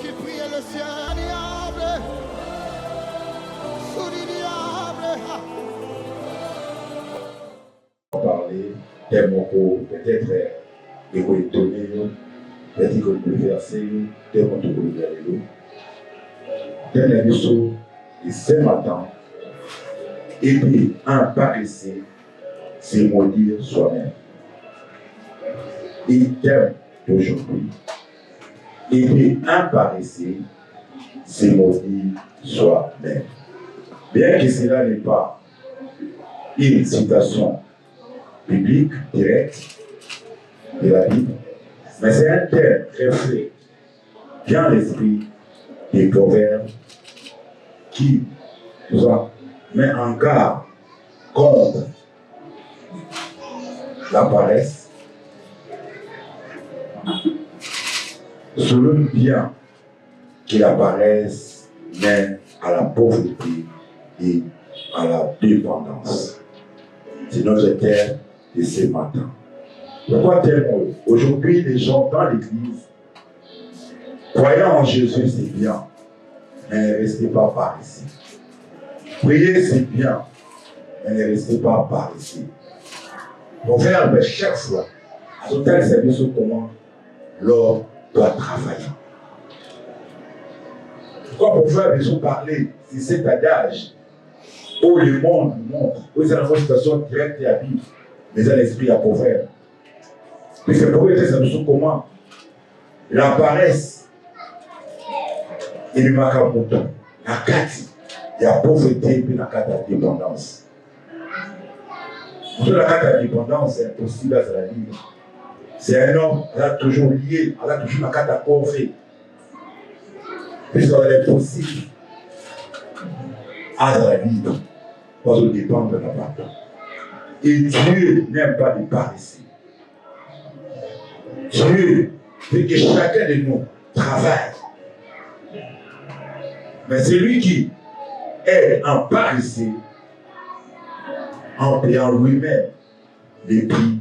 qui priait le ciel, diable, sous le diable. Parler des mots peut-être et vous étonner, peut-être que vous verser, des mots que vous verrez. Dans la mission de ce matin, et puis un paresseux, c'est maudire soi-même. Et thème d'aujourd'hui, et puis un paresseux, c'est maudire soi-même. Bien que cela n'est pas une citation biblique directe de la Bible, mais c'est un thème reflet bien l'esprit des proverbes qui nous met en garde contre la paresse, souligne bien que la paresse mène à la pauvreté et à la dépendance. C'est notre thème de ce matin. Pourquoi tellement aujourd'hui, les gens dans l'église, croyant en Jésus, c'est bien, mais ne restez pas paresseux. Prier, c'est bien, mais ne restez pas paresseux. Mon frère, chaque fois, à son tel service au commande, l'homme doit travailler. Pourquoi mon frère besoin parler de cet adage où le monde nous montre, où c'est une situation directe et habile, mais à l'esprit à pauvre. Mais c'est pour ça que nous comment la paresse et le macamoto, la kati, il y a pauvreté et la carte de dépendance. Pour la carte de dépendance, c'est impossible à la vie. C'est un homme qui a toujours lié, elle a toujours la carte à pauvreté. Puisqu'elle est possible à la vie, parce qu'on dépend de la part. Et Dieu n'aime pas les paresseux. Dieu veut que chacun de nous travaille. Mais celui qui est un paresseux, en payant lui-même les prix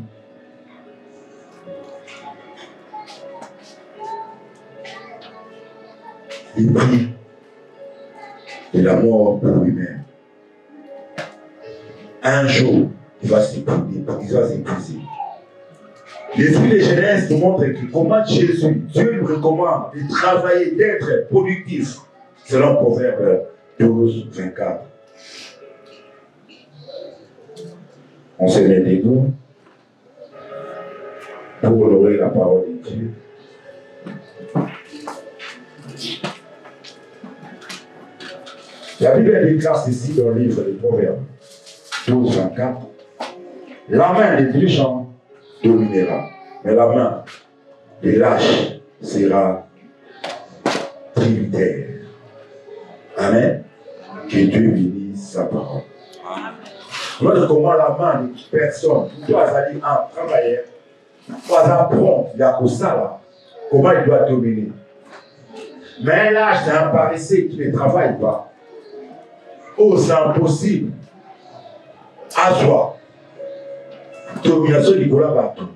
de la mort pour lui-même. Un jour, il va s'épuiser. L'esprit de Genèse nous montre que comment Jésus, Dieu nous recommande de travailler, d'être productif, selon Proverbe 12, 24. On se met debout pour honorer la parole de Dieu. La Bible déclare ceci dans le livre des Proverbes 12, 24. La main des dirigeants dominera, mais la main des lâches sera tributaire. Amen. Que Dieu bénisse sa parole. Voilà comment la main de personne, toi, aller en travailleur, toi, apprendre, il y a que ça là, comment il doit dominer. Mais un lâche, c'est un paresseux qui ne travaille pas. Oh, c'est impossible. À soi. Domination du Gola Batou.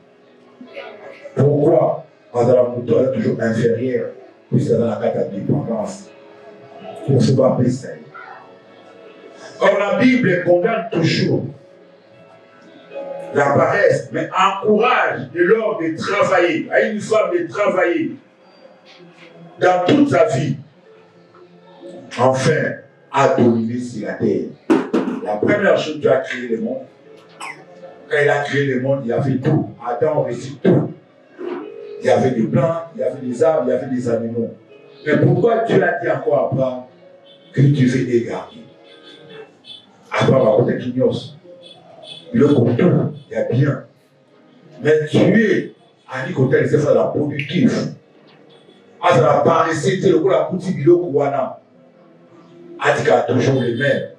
Pourquoi? Parce que la moto est toujours inférieure, puisque dans la carte de dépendance. Pour se battre ça. Or, la Bible condamne toujours la paresse, mais encourage de l'homme de travailler, à une femme de travailler dans toute sa vie, enfin, à dominer sur la terre. La première chose, Dieu a créé le monde. Quand il a créé le monde, il y avait tout. Adam reçut tout. Il y avait des plantes, il y avait des arbres, il y avait des animaux. Mais pourquoi Dieu a dit encore après que tu veux égarer? Après, on va côté Quignos. Il est comme tout, il y a bien. Mais Dieu a dit côté, c'est ça la productive. Ah, ça va paraître, c'est le coup la petite vidéo Kouana. A dit qu'il y a toujours les mêmes.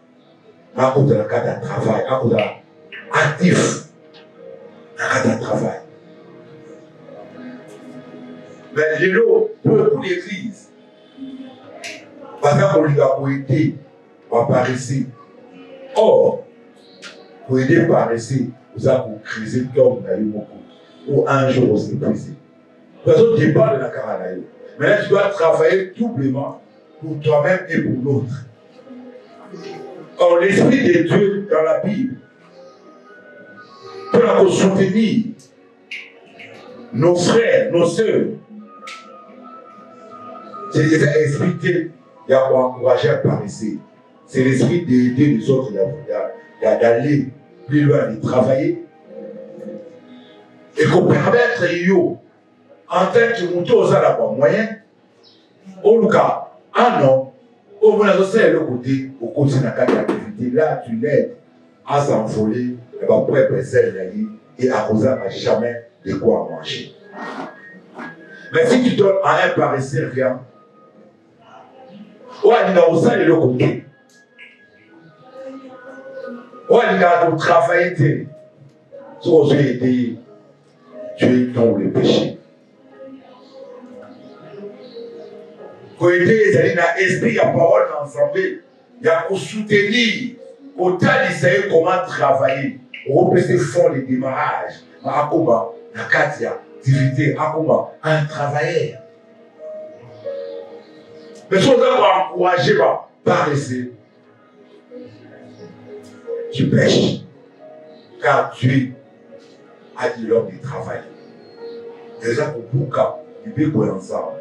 À cause de la carte de travail, à cause de l'actif, la carte de travail. Mais l'élo peut pour l'église. Parce qu'on lui a aider à paresser. Or, pour aider à paresser, vous avez créé comme vous avez beaucoup. Ou un jour vous êtes épuisé. Parce qu'on dépend de la caranaïo. Maintenant, tu dois travailler doublement pour toi-même et pour l'autre. Or, l'Esprit de Dieu dans la Bible peut nous soutenir nos frères, nos sœurs. C'est déjà expliqué, il y a pour encourager à paresser. C'est l'esprit d'aider les autres d'aller plus loin, de travailler. Et qu'on permette yo, en tant que monter aux arabes moyens, au cas, non, au moins c'est le côté, au côté de l'activité, là tu l'aides à s'envoler, et pour préserver et à causer à jamais de quoi manger. Mais si tu donnes à un paresseux rien, on a dit dans le côté. On a dit dans travailler, tu as aidé, tu es dans le péché. Quand aider les alliés dans l'esprit, il y a parole ensemble, il y a pour soutenir, pour t'aller comment travailler, pour repasser fond les démarrages, à comment, la Katia, activité, à comment, un travailleur. Mais si on doit encourager, paresser, tu pêches, car Dieu a dit l'homme du travail. Déjà pour beaucoup, il peut jouer ensemble.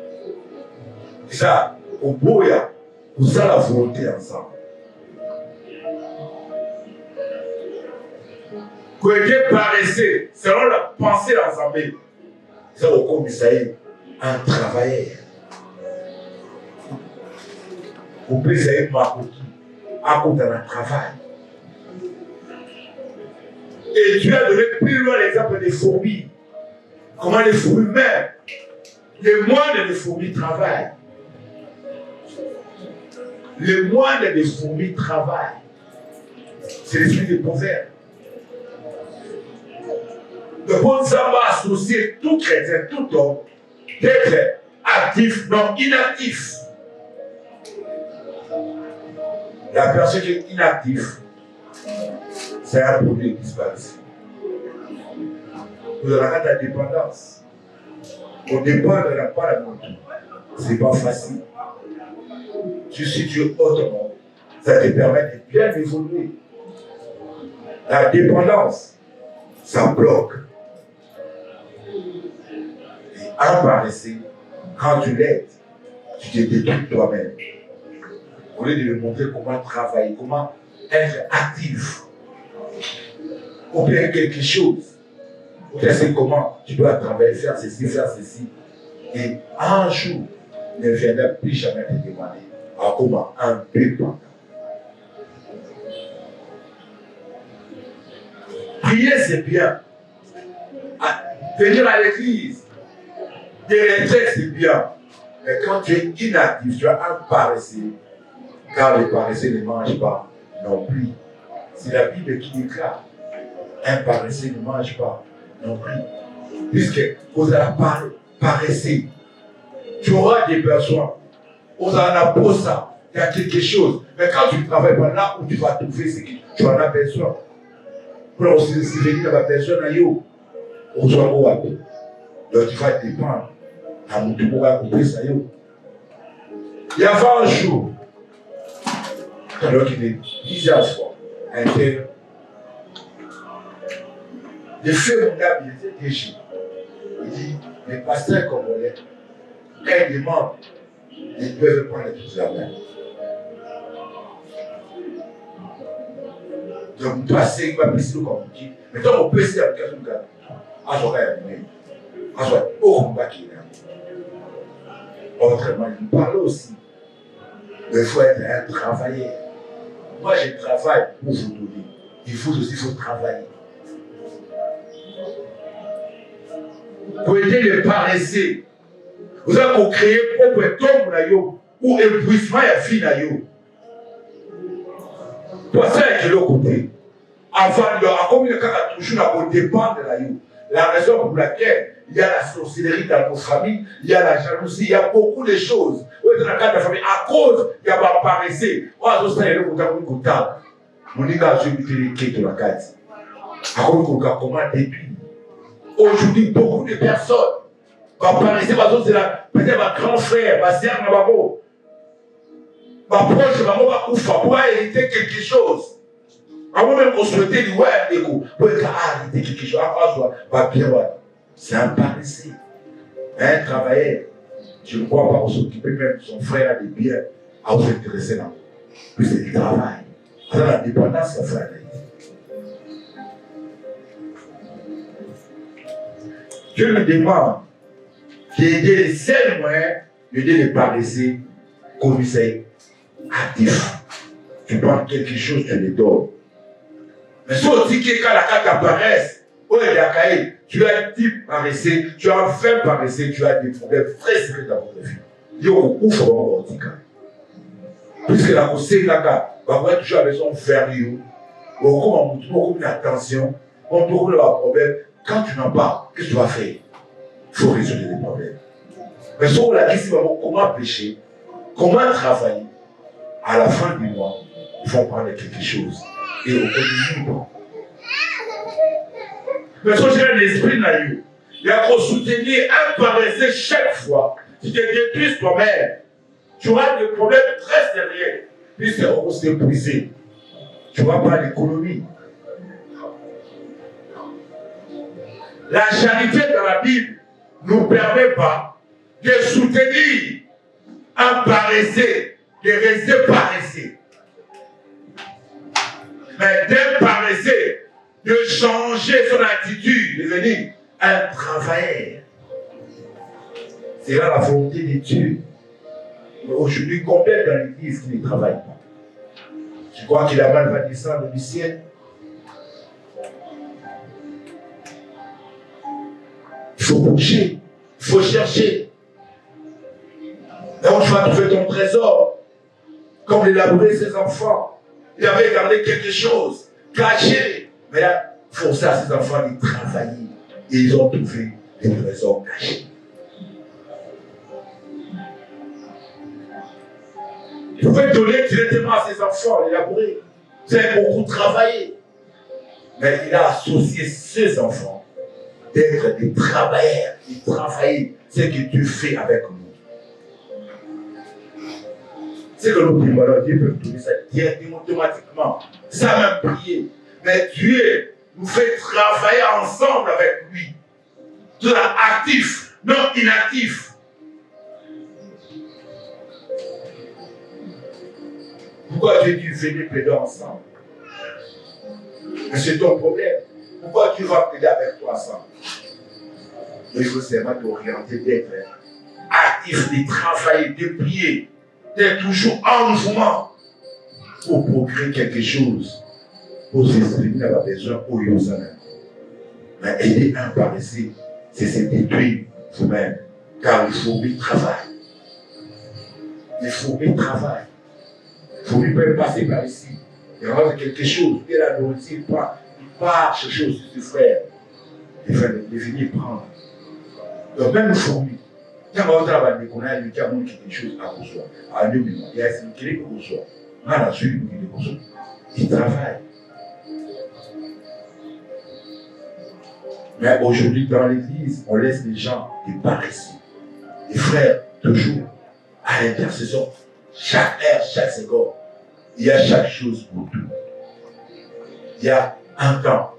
Déjà, au boya, pour ça la volonté ensemble. Quand Dieu paraissait, selon la pensée ensemble, c'est au commissariat, un travailleur. Vous pouvez essayer de m'accomplir à cause d'un travail. Et Dieu a donné plus loin l'exemple des fourmis. Comment les fourmis même, les moines des fourmis travaillent. Les moines des fourmis travaillent. C'est l'esprit des proverbes. Le bon sabbat associé tout chrétien, tout homme, d'être actif, non inactif. La personne qui est inactive, c'est un produit qui disparaît. Vous avez la dépendance. On dépend de la part de l'autre. Ce n'est pas facile. Tu situes autrement. Ça te permet de bien évoluer. La dépendance, ça bloque. Et en paresser, quand tu l'aides, tu te détruis toi-même. Au lieu de lui montrer comment travailler, comment être actif, ou bien quelque chose. Ou bien c'est comment tu dois travailler, faire ceci. Et un jour, ne viendra plus jamais te demander à comment un peu pendant. Prier, c'est bien. Venir à l'église, des retraites, c'est bien. Mais quand tu es inactif, tu as un paresseux. Car les paresseux ne mangent pas non plus. C'est la Bible qui déclare. Un paresseux ne mange pas non plus. Puisque vous allez paresseux. Tu auras des besoins. Vous en avez pour ça. Il y a quelque chose. Mais quand tu ne travailles pas là où tu vas trouver ce que tu en as besoin. Pour aussi venir dans la personne à you. Donc tu vas dépendre. À mon tour, va couper ça. Il y avait un jour. Alors qu'il est plusieurs fois interne. Le feu mondial, il était déchiré. Il dit, les pasteurs congolais, quand ils demandent, ils peuvent prendre toute la main. Donc, toi, c'est une passer comme on dit. Mais toi, on peut essayer avec quelqu'un de gars. Ah, j'aurais aimé. Ah, j'aurais au combat qui est là. Autrement, il nous parle aussi. Il faut être un travailleur. Moi, je travaille pour vous donner. Il faut travailler. Pour aider les paresseux, vous avez créé propre tombe ou épuisement et vie. Pour ça, il y a de l'autre côté. Avant, comme il y a toujours dépendre de la raison pour laquelle il y a la sorcellerie dans nos familles, il y a la jalousie, il y a beaucoup de choses. Dans la carte de la famille, à cause, il y a pas paressé. On a aussi un côté. On dit qu'à je vais la carte. À cause de comment depuis. Aujourd'hui, beaucoup de personnes, Paresseux, c'est peut-être ma grand frère, ma sœur, ma maman. Ma proche maman va ouf, pour hériter quelque chose. Avant même qu'on souhaitait lui voir un égo, pour hériter quelque chose, va bien voir. C'est un paresseux. Un travailleur, je ne crois pas s'occuper même de son frère a des biens à vous intéresser là. Puis c'est le travail. Alors la dépendance, ça fait je me demande d'aider les seuls moyens d'aider les paresseux commissaires actifs. Tu prends quelque chose, tu les donnes. Mais si on dit que quand la carte apparaisse, tu as 10 paresseux, tu as 20 paresseux, tu as des problèmes très sérieux dans votre vie. Il y a beaucoup de handicap. Puisque la conseille là, on va toujours avec son ferrier, on trouve l'attention, on trouve le problème. Quand tu n'en parles, qu'est-ce que tu vas faire? Il faut résoudre les problèmes. Mais si on la question, comment pécher, comment travailler, à la fin du mois, il faut prendre quelque chose. Et au côté libre. Mais si j'ai un esprit là, il y a qu'à soutenir un paresseux chaque fois. Si tu te détruis toi-même, tu auras des problèmes très sérieux. Puisque on s'est épuisé. Tu ne vois pas l'économie. La charité dans la Bible ne nous permet pas de soutenir un paresseux, de rester paresseux. Mais d'un paresseux, de changer son attitude, de devenir un travailleur. C'est là la volonté de Dieu. Mais aujourd'hui, combien dans l'église qui ne travaillent pas? Tu crois que la main va descendre du ciel? Il faut bouger, il faut chercher. Là où tu vas trouver ton trésor, comme il labourait ses enfants, il avait gardé quelque chose, caché. Mais là, il faut ça à ses enfants de travailler. Et ils ont trouvé des trésors cachés. Il pouvait donner directement à ses enfants, les labourer. Vous avez beaucoup travaillé. Mais il a associé ses enfants d'être des travailleurs, de travailler ce que Dieu fait avec nous. C'est que nous prions, alors Dieu peut nous donner ça directement, automatiquement, sans même prier. Mais Dieu nous fait travailler ensemble avec lui. Tout actif, non inactif. Pourquoi Dieu dit venez plaider ensemble? Mais c'est ton problème. Pourquoi tu vas plaider avec toi ensemble? Il faut seulement t'orienter, d'être actif, de travailler, de prier, d'être toujours en mouvement pour procréer quelque chose. Pour s'exprimer, n'a pas besoin pour Yosanan. Mais aider un paresseux, c'est se détruire vous-même. Car il faut bien travailler. Il faut bien travailler. Il faut bien passer par ici. Il y aura quelque chose. Il a nourriture, il part chercher aussi ses frères. Il va venir prendre. Donc même les fourmis, quand on travaille, on a quelque chose à recevoir. À nous, il y a une clé pour recevoir. On a la suite pour recevoir. Il travaille. Mais aujourd'hui, dans l'église, on laisse les gens des paresseux. Les frères, toujours, à l'intercession, chaque heure, chaque seconde, il y a chaque chose pour tout. Il y a un temps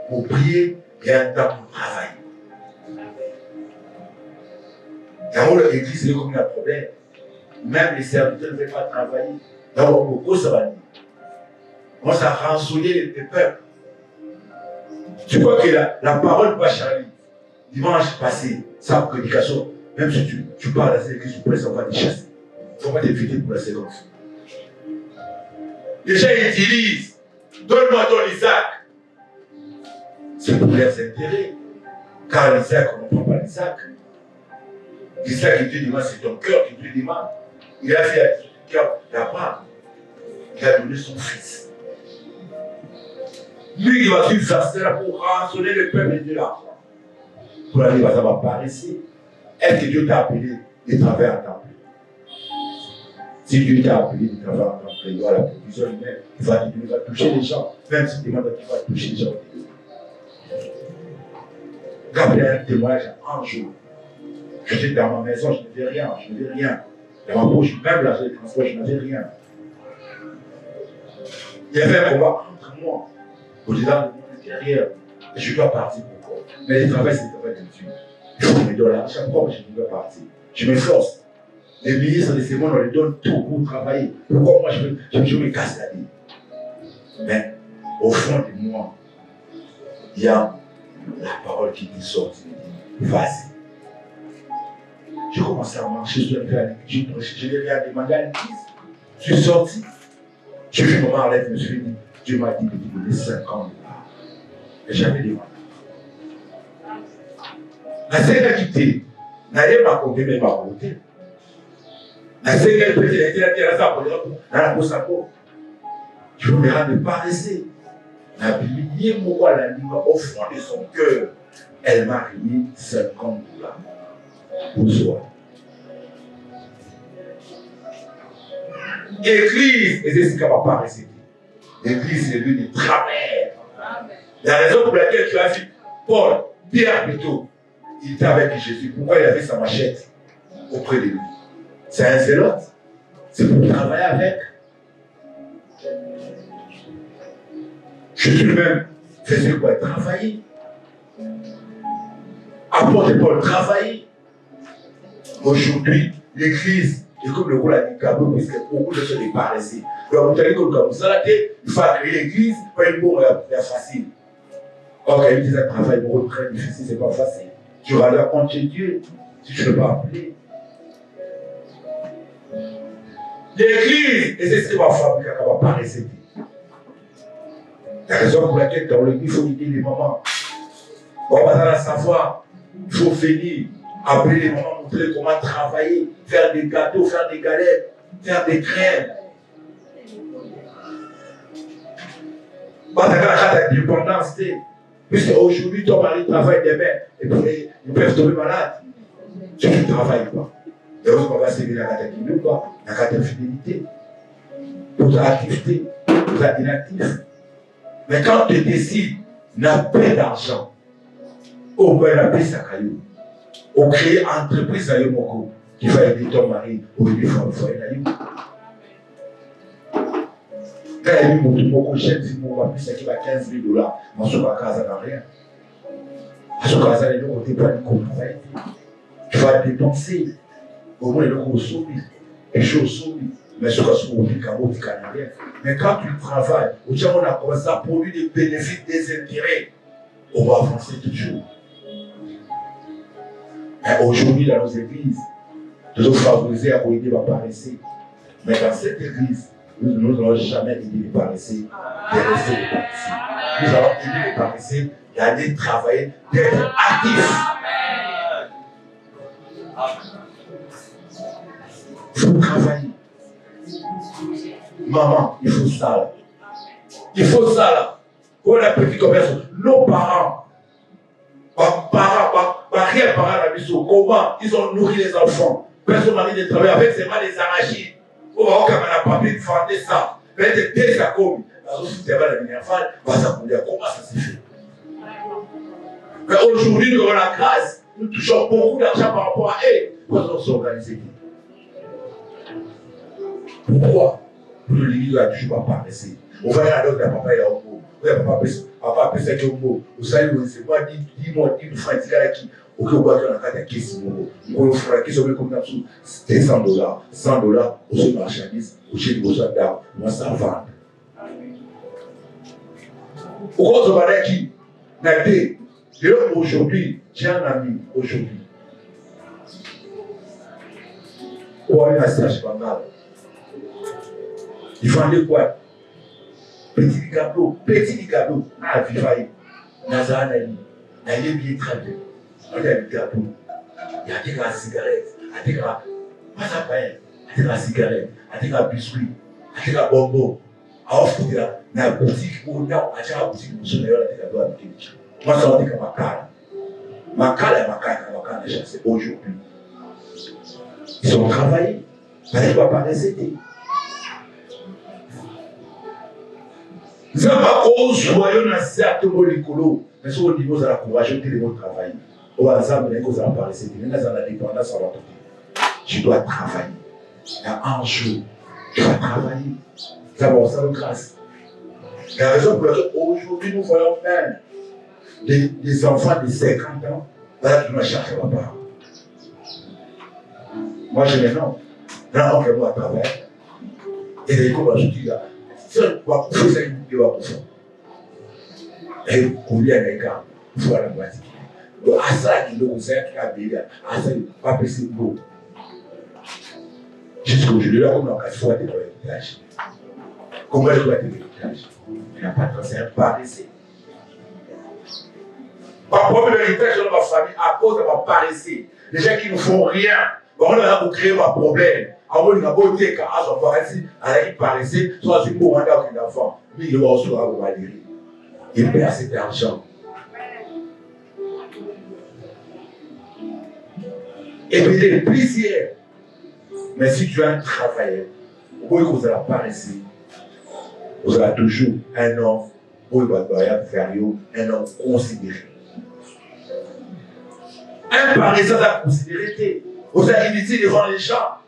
pour prier, il y a un temps pour travailler. D'abord, l'église est comme un problème. Même les serviteurs ne veulent pas travailler. D'abord, beaucoup, ça va dire. On s'est rançonné les peuples. Tu vois que la parole va Charlie. Dimanche passé, sa prédication, même si tu parles à cette église, tu pourrais savoir des chasser. Il ne faut pas t'inviter pour la séquence. Les gens utilisent, donne-moi ton Isaac. C'est pour leurs intérêts. Car l'Isaac, on ne prend pas l'Isaac. L'Isaac qui te demande, c'est ton cœur qui te demande. Il a fait son cœur là-bas. Il a donné son fils. Lui, il va suivre ça, c'est là pour rançonner le peuple de l'argent. Pour aller, ça va paraître. Est-ce que Dieu t'a appelé de travailler en temple? Si Dieu t'a appelé de travailler en temple, il y aura la provision humaine. Il va toucher les gens. Même si tu demandes qu'il va toucher les gens. Gabriel a un témoignage un jour. J'étais dans ma maison, je n'avais rien, Dans ma poche, même l'argent de transport, je n'avais rien. Il y avait un combat entre moi, au-dedans de mon intérieur, et je dois partir pourquoi. Mais le travail, c'est le travail de Dieu. Il faut que je me donne l'argent, pourquoi je dois partir. Je m'efforce. Les ministres de ces mondes, on les donne tout pour travailler. Pourquoi moi, je me casse la vie. Mais au fond de moi, il y a la parole qui dit sorti, vas-y. J'ai commencé à marcher, je n'ai rien demandé à l'église. Je suis sorti. J'ai vu maman enlève, je me suis dit, Dieu m'a dit de te donner 50 $. Et j'avais demandé. La Seigneur quitté, n'allez pas compter mes volonté. La Seigneur peut-être a dit à ça pour la poste à peau. Je me rends paressé. La Bible, moi, la ligne au fond de son cœur, elle m'a remis 50 $. Pour soi. L'église, et c'est ce qu'elle va pas réciter. L'église, c'est le lieu de travail. La raison pour laquelle tu as vu Paul, Pierre plutôt, il était avec Jésus. Pourquoi il avait sa machette auprès de lui? C'est un zélote. C'est pour travailler avec. Jésus lui-même faisait quoi? Travailler. Apôtre Paul, travailler. Aujourd'hui, l'église est comme le rôle à Nicaragua, parce que beaucoup de choses sont paressés. Donc, vous avez comme ça, il faut créer l'église, pas une bonne facile. Or, quand il dit un travail, un rôle très difficile, c'est pas facile. Tu vas leur compter Dieu, si tu ne veux pas appeler. L'église, et c'est ce qui va fabriquer, qui va paresser. La raison pour laquelle dans l'église, il faut aider les mamans. On va savoir, il faut venir. Appeler les mamans, montrer comment travailler, faire des gâteaux, faire des galettes, faire des crèmes. Parce que la dépendance, puisque aujourd'hui ton mari travaille demain, et puis ils peuvent tomber malades. Tu ne travailles pas. Et on va servir la carte de quoi? La carte de fidélité. Pour ta activité, pour ta inactif. Mais quand tu décides, n'a pas d'argent, on va la paix sa caillou. On crée une entreprise à Yomoko qui va aider ton mari ou aider ton foyer à Yomoko. Quand il y a eu mon chef, si mon mari qui va 15 000 $, dans ce cas, ça n'a rien. À ce cas, ça n'a pas de travail. Tu vas dépenser. Au moins, il y a au sommet. Et je suis au sommet. Mais ce cas, c'est au rien. Mais quand tu travailles, on a commencé à produire des bénéfices, des intérêts, on va avancer toujours. Mais aujourd'hui, dans nos églises, nous devons favoriser à aider les paresseux. Mais dans cette église, nous n'allons jamais aider les paresseux, de rester les paresseux. Nous allons aider les paresseux d'aller travailler, d'être actifs. Il faut travailler. Maman, il faut ça là. Il faut ça là. Pour la petite commerce, nos parents, arrière-parents à la mission, comment ils ont nourri les enfants. Personne n'a dit de travailler avec ses mains des arachides. On va voir comment la papille fondait ça. Mais dès ça comme, la dernière fois, comment ça s'est fait. Mais aujourd'hui, nous avons la grâce. Nous touchons beaucoup d'argent par rapport à eux. Pourquoi on s'organise? Pourquoi? Pour le l'église, on a toujours pas paressé. On va aller à l'autre, papa est en haut. Papa a pensé qu'il est en haut. Vous savez, c'est moi, dis-moi, dis-moi, dis-moi, ok, on va faire la carte à 15 euros. On va faire la question comme ça, c'était 100 $. 100 $, on se marchandise, on se dit, on s'en vend. Pourquoi on va dire qui? Aujourd'hui, j'ai un ami, aujourd'hui. On va aller à Serge Bangal. Il vendait quoi? Petit gâteau, à Vivaï, Nazarani, il est bien traduit. Il y a des gâteaux, il y a des cigarettes, il y a des cigarettes, il y a des biscuits, il y a des bonbons. Alors, il y a une boutique où il y a une boutique où il y a des gâteaux à l'utilité. Moi, ça va dire que ma cale, c'est aujourd'hui. Ils ont travaillé, mais ils ne vont pas réciter. Nous n'avons pas cause joyeux dans certains mots l'écolo, mais sur le niveau de la courage, tout le monde travaille. Au hasard, vous apparaissez. Dans la dépendance, ça va tout. Tu dois travailler. Il y a un jour, tu vas travailler. Ça va, ça va grâce. La raison pour laquelle aujourd'hui nous voyons même des enfants de 50 ans, voilà qui nous cherchent là-bas. Moi, je me nomme. Là, on peut voir à travers. Et les cours, je dis là, si on va pousser ça, il va pousser. Et pour lui, il y a il faut la moitié. Donc, à ça, il y a qui a bien, à ça, il ne va pas passer l'eau. Jusqu'aujourd'hui, là, comme on a fois des héritage. Comment il doit être l'héritage? Il n'a pas de c'est un paresseux. Par problème de l'héritage dans ma famille, à cause de ma paresseux, les gens qui ne font rien, on a pour créer un problème. Avant, il a beau dire qu'à son paresseux, à la paresseux, soit c'est pour rendre un enfant, mais il va aussi avoir un dérive. Il perd cet argent. Et puis, il est plaisir. Mais si tu es un travailleur, où vous allez apparaître, vous aurez toujours un homme, où il va faire un homme considéré. Un paresseux à considérer. Vous avez inutile devant les gens.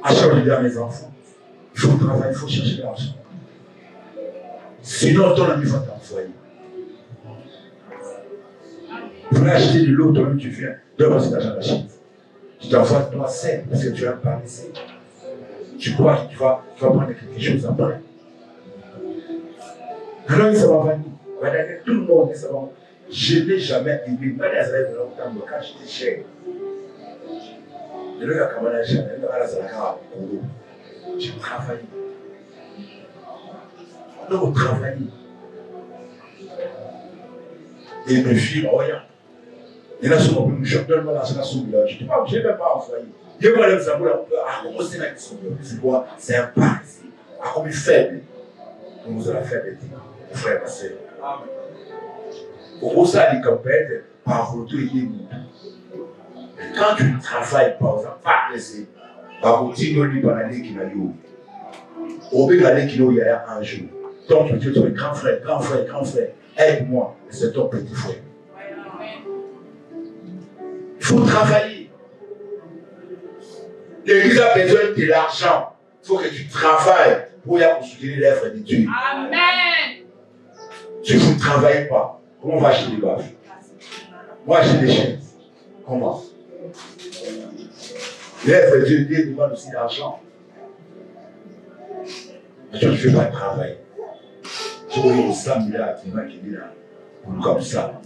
À chaque fois, je dis à mes enfants, il faut travailler, il faut chercher l'argent. Sinon, ton ami va t'envoyer. Pour acheter de l'eau, toi-même tu viens, donne passer l'argent à la Chine. Tu t'envoies toi seul parce que tu es un paresseux. Tu crois que tu vas prendre quelque chose après. Alors, ça va venir. Tout le monde, ça va. Je n'ai jamais aimé, pas les élèves de longtemps, mais quand j'étais cher. Le gars, comme on a jamais, j'ai travaillé. Donc, travailler. Et mes filles, regarde. Il y en a souvent plus, je donne la sous là. Je dis pas, je ne vais pas envoyer. Je vais aller vous avouer, à commencer la question. C'est quoi? C'est un paresseux. À comme faible. Donc vous allez faire des trucs, frère et sœur. Pour ça, les campagnes, par votre idée. Quand tu ne travailles pas, vous n'êtes pas pressé. Par contre, tu ne pas l'année qui n'a eu. Au bout de l'année qui n'a eu un jour. Ton petit frère, grand frère, aide-moi. C'est ton petit frère. Il faut travailler. L'Église a besoin de l'argent. Il faut que tu travailles pour y soutenir l'œuvre de Dieu. Amen. Si vous ne travaillez pas, comment on va acheter des bâches? Moi, j'ai des chaises. Comment? L'œuvre de Dieu demande aussi l'argent. Mais tu ne fais pas de travail. Tu vois, il y a 100 milliards qui est là. Comme ça.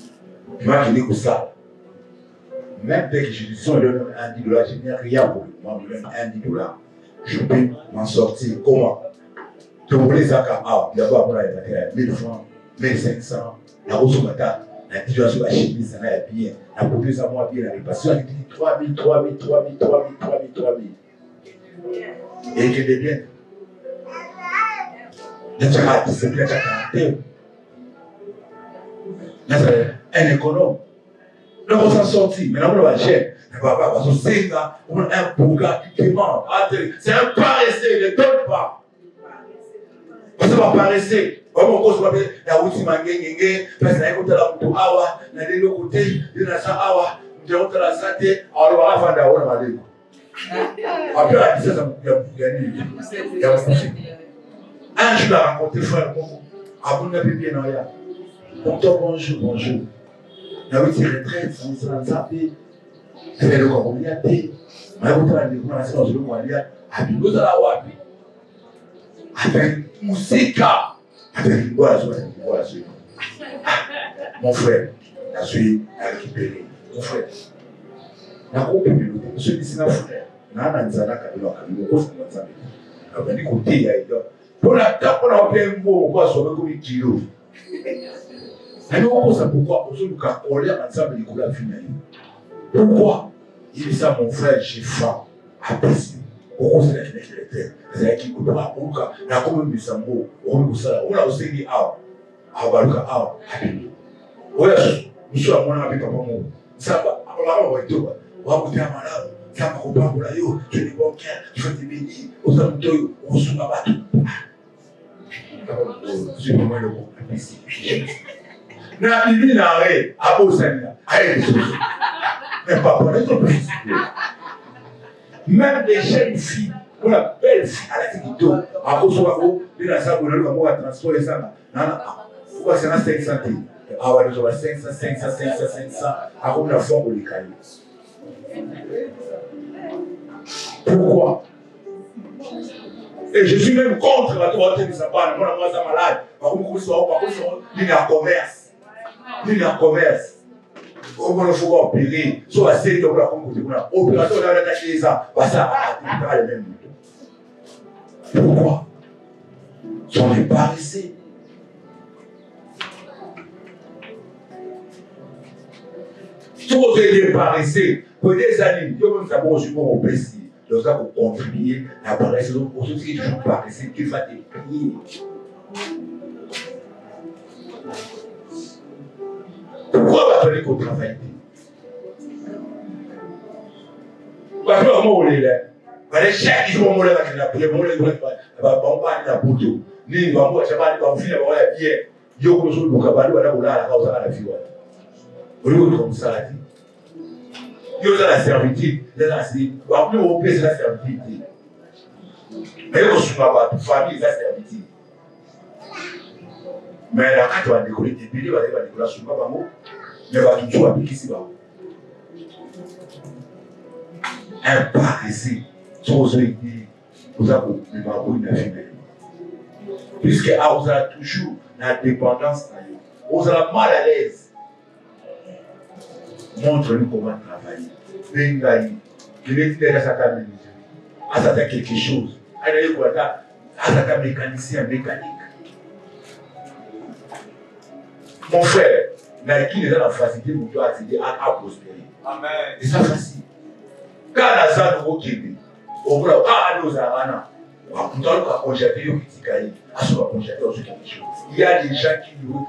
Tu vois, qui est comme ça. Même dès que je dis, si on donne un $10, je n'ai rien pour lui. Moi, je donne un $10. Je peux m'en sortir. Comment? Tu voulais ça quand il y a pas pour la 1000 francs, 1500, la rose au matin, la petite sur la chemise, ça n'a bien. La produit ça moi bien, la réparation, elle dit 3000. Et que des biens. C'est bien, un économe. Là, on s'en sortit, mais là, on va cher. On a un bouga qui demande. C'est un paresseux, ne donne pas. Ça va paresseux. Comme on cause, la route, c'est mangé, parce que la côté là, on awa, la de l'autre côté, il y a ça awa, on a la santé, on va faire la route, on va aller. Après, la distance, il y a gagné. Un jour, il a rencontré frère Momo. Avant de bien en ya. Docteur, bonjour. Il a eu ses retraites, son santé. Il fait le corps, il y a des. Mais il y a des gens qui ont dit, il y a avec musique, avec voilà, mon frère, la suite a récupéré. Mon frère, la communauté, celui-ci n'a frère. N'a nzana kabilo kabilo ko fuma nzambe. Abandi côté ya ido. Pour la tape on a bien mot quoi sauver comme kilo. Et nous on sait pourquoi aujourd'hui quand on lit ensemble les couleurs finales. Pourquoi? Il dit ça mon frère, j'ai faim. Apprécie. Pourquoi c'est la fenêtre de terre? C'est qui coule pas pour que la commune du Sambo, on a aussi dit ah, Baluka ah, voilà, nous sommes mon ami papa mon. Ça va, on va tout. On va goûter à malade. Ça va couper pour la yo. Tu es bon cœur, tu fais des bénis. Aux amis, on se bat battu. C'est pour moi le bon. Na bibi na re, abo sanina. Aïe, mais pas pour les autres. Même des jeunes filles, on a belle fille à la Tito, à Kosovo, il a ça pour le moment à transporter ça. Pourquoi c'est un 500? Ah ouais, nous avons 500, à comme la forme pour les cailloux. Pourquoi? Et je suis même contre la droite de sa part, moi, moi, ça malade. Par contre, il y a un commerce. Il y a un commerce. Comment il faut opérer? Soit assez de la opération dans la tâche des ans. Ça a le même. Pourquoi? Ils sont des paresseux. Tous les paresseux, pour des années, nous avons reçu pour au PC. Nous avons contribué à paresse. Pour ceux qui sont toujours paresseux, qu'il va te payer. Pourquoi va-t-on qu'on travaille? Parce que comment on est là? Les chefs qui sont là, qui n'ont pas de bouteille. Ni va moi, ça va aller, va finir, va aller bien. Yo, comme ça, nous avons la cause à la vie. Au lieu de comme ça, yo, dans la servitude, dans la servitude, au pays, c'est la servitude. Mais yo, je ne pas toute famille, c'est la servitude. Mais là, quand tu vas décoller, tu vas décoller sur le bas, mais va toujours appliquer ici bas. Un paresseux, sans eux, vous avez une fille. Puisque vous avez toujours la dépendance, vous avez mal à l'aise. Montre-nous comment travailler. Bengaï, je vais dire à sa mécanicien. À sa quelque chose. À sa mécanicien, mécanique. Mon frère, Nike est dans la facilité pour toi accéder à prospérer. Amen. Et ça facile. Quand la salle au Québec, au bout de quand on a un an, on doit constater au Kitikaï, à ce qu'on va constater au quelque chose. Il y a des gens qui nous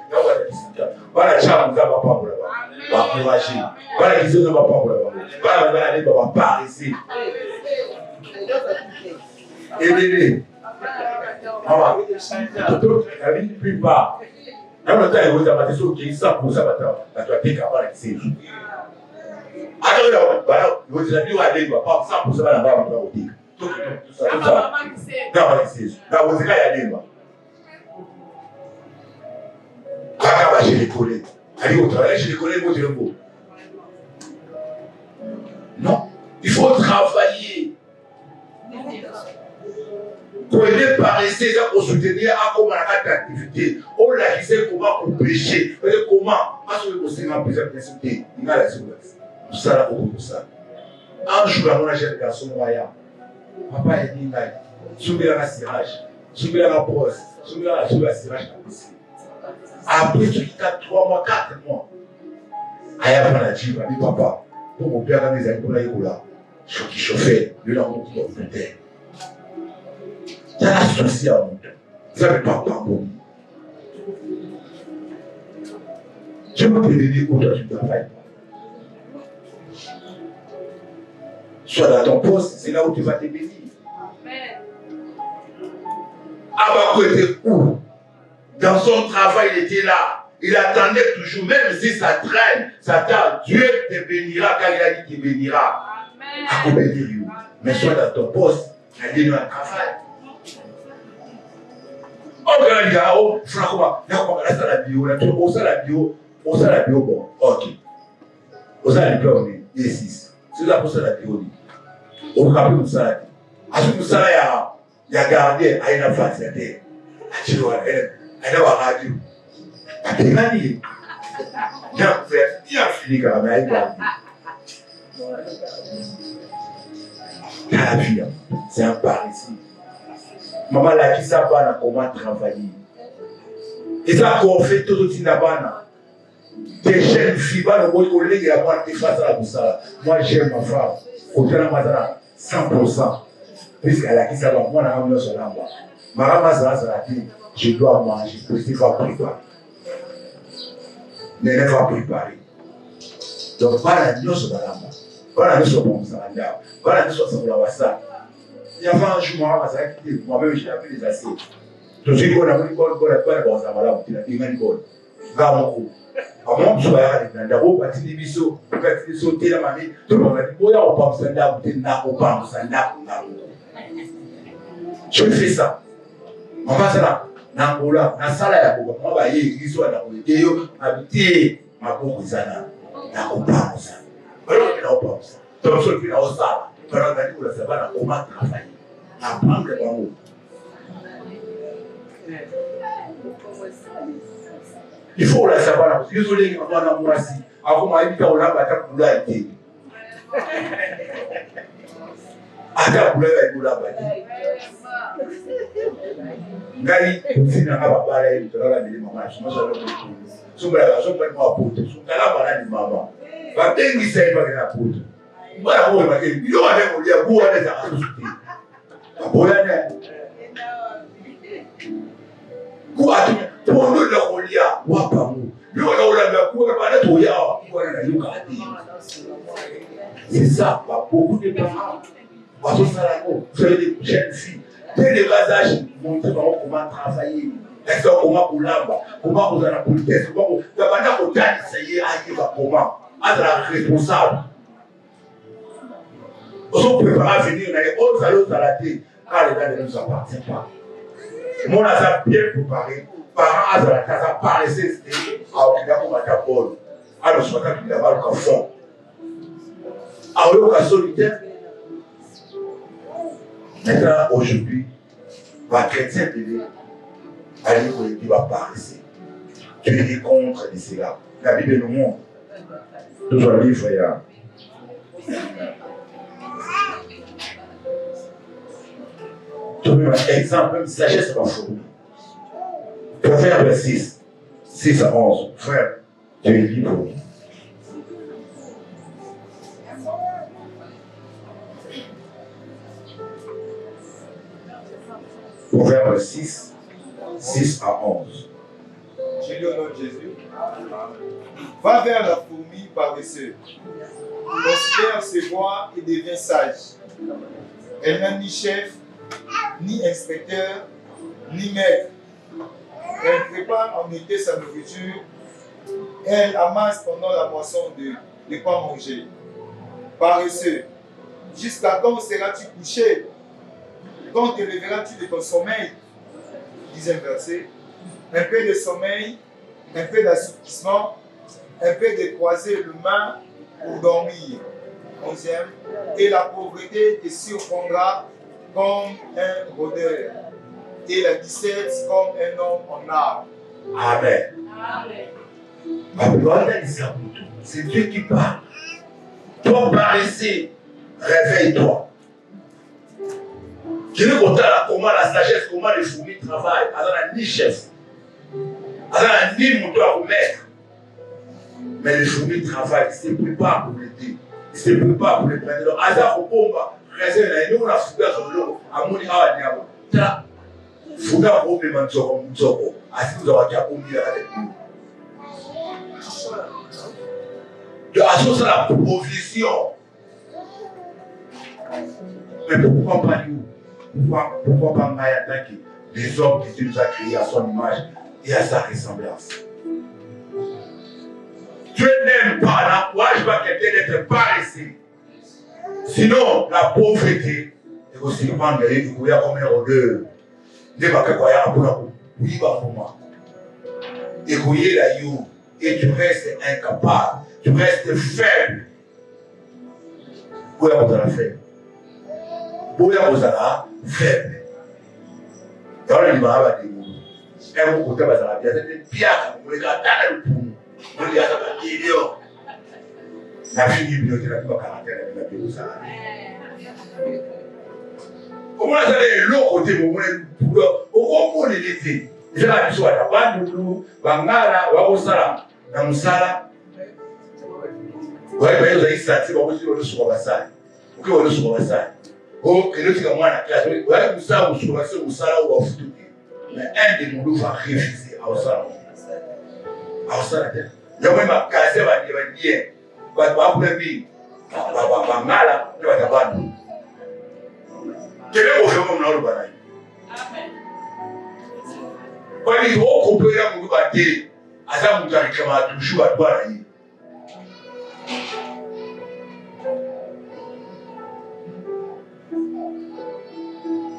voilà, ça, on va pas pour là-bas. Va encourager. Voilà, ils ne vont pas pour là-bas. Voilà, on va aller, on va pas rester. Et bébé, maman, la vie ne plus pas. Dans le temps, il y a des choses qui sont 100% maintenant. Tu as été capable de faire. Alors, vous avez dit, allez, pas 100% là-bas, on va vous dire. Tout ça. Non, vous allez aller, quand j'ai les collègues, allez au travail, j'ai les collègues, moi, je le mot. Non, il faut travailler. Pour aider paresser, pour soutenir à comment la activité. On l'a dit, comment on pécher. Comment? Parce que vous avez besoin de s'insulter. Il y a la sécurité. Tout ça, là, pour ça. Un jour, on a un jeune garçon moyen. Papa est dit, soumis à la cirage, soumis à la brosse, soumis à la cirage. Après, tu as 3 mois, 4 mois. Aïe, on a dit, papa, pour mon père, dans les années, pour la écola, je suis chauffé, je l'ai rencontré dans le terre. Il y a un souci à mon temps. Ça ne peut pas pardonner. Je peux te dire où toi tu travailles. Sois dans ton poste, c'est là où tu vas te bénir. Abakou était où? Dans son travail, il était là. Il attendait toujours, même si ça traîne, ça tarde. Dieu te bénira quand il a dit qu'il te bénira. Amen. Mais sois dans ton poste, il y a un travail. On regarde les gars, on fait comment? On reste à la bio, on sait la bio, bon, ok. On sait la bio, on est 6. C'est là pour ça la bio. On ne rappelle pas ça. À ce que ça, il y a gardé à une facilité. Il y a une radio. Il y a gagné. Il a fini quand même. Il y a la vie. C'est un paresseux. Maman l'a dit ça, comment travailler. Et ça, qu'on fait tout aussi là-bas. Des jeunes filles, le collègue, il a pas été face à la boussole. Moi, j'aime ma femme. Côté la mazana, 100%. Puisqu'elle a dit ça, moi, on a un sur la bas. Ma mazana, ça a dit, je dois manger, parce qu'il faut préparer. Mais il faut préparer. Donc, pas la nuit sur la bas. Pas la nuit sur mon salanda. Pas la nuit sur la wassa. Il y a un jour, moi-même, j'ai appris les assiettes. Tout ce qu'on a dit, on a dit, on a dit, Gamoko. Comment tu vas aller dans d'abord partir des bisous, partir des sauter la mamie, tout le monde a dit, oh, on va pas s'en ou t'es n'a pas s'en je fais ça. On va ça là. N'angola, na sala ya boba, on va y aller, ils sont à la politique, habiter, ma beaucoup sana, n'a pas ça. Alors, il n'a pas ça. Donc, ce qui est au sala, pendant que nous la savons, comment travailler. Apprendre le bon mot. Il faut la savoir. Désolé, on a un moisi. Avant, on a évité au labo, à couleur été. À couleur, il labo. Ngai, si n'a pas parlé, tu l'as dit, maman, je m'en suis dit. Soumela, je peux pas apporter. Soumela, voilà, dit maman. Va bien, il sait pas qu'il a apporté. Voilà, on va dire, il y a un peu de bois à la société. A boya ne. Quoi, pour nous, le Rolia, Wapamu. Nous, on a la cour, pas de Toya, c'est ça, beaucoup de parents. Vous savez, des jeunes filles, dès le bas âge, montrez comment travailler. Est-ce que comment vous l'avez, comment vous avez la politesse, comment vous avez la essayé à y va comment, à la responsable. Vous pouvez pas venir, on a les autres salauds à la tête, car les gars ne nous appartiennent pas. Mon a bien préparé, parents à la casa paraissait à Okinawa comme à Japon. Alors, je crois qu'il y a mal qu'un fond. À Oyoka solitaire. Maintenant, aujourd'hui, ma chrétien télé, allez qui va paraître. Tu es contre de cela. La Bible nous montre. Tout un livre, frère. Un exemple, même sagesse pas fou. Proverbe 6, 6 à 11. Frère, tu es libre. Proverbe 6, 6 à 11. Je lis au nom de Jésus. Va vers la fourmi paresseuse. Considère ses voies et devient sage. Elle n'a ni chef, ni inspecteur, ni maître. Elle prépare en été sa nourriture. Elle amasse pendant la moisson de quoi manger. Paresseux, jusqu'à quand seras-tu couché? Quand te lèveras-tu de ton sommeil? Disait un verset. Un peu de sommeil, un peu d'assoupissement, un peu de croiser le main pour dormir. 11e. Et la pauvreté te surprendra comme un rôdeur, et la 17 comme un homme en arbre. Amen. Amen. C'est Dieu qui parle. Toi, paresseux, réveille-toi. Je ne sais pas comment la sagesse, comment les fourmis travaillent. Elle n'a ni chef. Elle n'a ni mouton à remettre. Mais les fourmis travaillent. Ils se préparent pour l'été. Ils se préparent pour les prendre. Azar au combat. Nous, on a foutu sur l'eau. À mon avis, il y a foutu à l'eau. Mais Manzoko, Manzoko. Assis, nous avons déjà commis avec nous. De assurer la provision. Mais pourquoi pas nous? Pourquoi pas Maya tant que les hommes que Dieu nous a créés à son image et à sa ressemblance? Dieu n'aime pas l'encourage pas quelqu'un d'être paresseux. Sinon, la pauvreté est aussi prendre les gens comme un rôdeur. Ne pas que croire pour la oui, pour moi. Et la you, et tu restes incapable, tu restes faible. Où est-ce que vous allez faire? Où est-ce que vous allez faible? Dans le livre, il y a un côté basal, il y a des pierres, vous les gardez dans le poumon. Vous les gardez dans le milieu. La fille du milieu, la caractère, la vie, ça. Comment ça allait l'autre côté, vous voulez au moment de l'été, je l'ai dit, soit à Bandoulou, Bangala, Wabosala, Namusala. Vous voyez, vous avez senti, vous avez dit, vous sur Basal. Vous avez dit, sur Basal. Oh, et le petit moment, la classe, vous avez dit, ça, vous sur Basal, vous savez, vous avez dit. Mais un des moulous va refuser à Osala. À Osala, il y a même un casse, il va dire, Bangala, il va dire, Bandoulou. Quel est votre nom dans le banaï? Quand ils vont couper la moulou bâtie, Aza mutu alikama toujours à toi.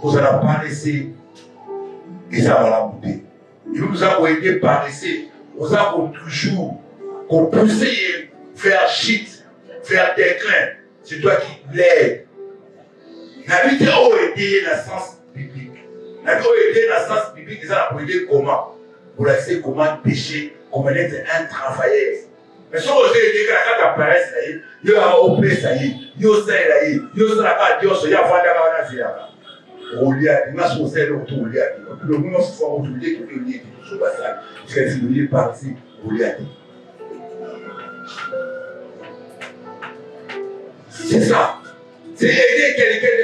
Vous allez paraître et ça va la bouter. Et vous avez été paraître, vous avez toujours pousser vers chute, vers déclin. C'est toi qui l'aide. N'habitez pas aider dans le sens biblique. N'habitez pas aider dans le sens biblique, ça va aider comment? Pour laisser comment pécher, comment être un travailleur. Mais si vous avez dit que quand tu apparais, ça y est, il y a un OP, ça y est, il y a un ça y est, il y a un ça y est, il y a un ça y est. Il y a un ça y est, il y a un ça y est. Le monde se fait autour de l'île, tout ça. Parce que si vous voulez par ici, il y a un. C'est ça. C'est aider quelqu'un.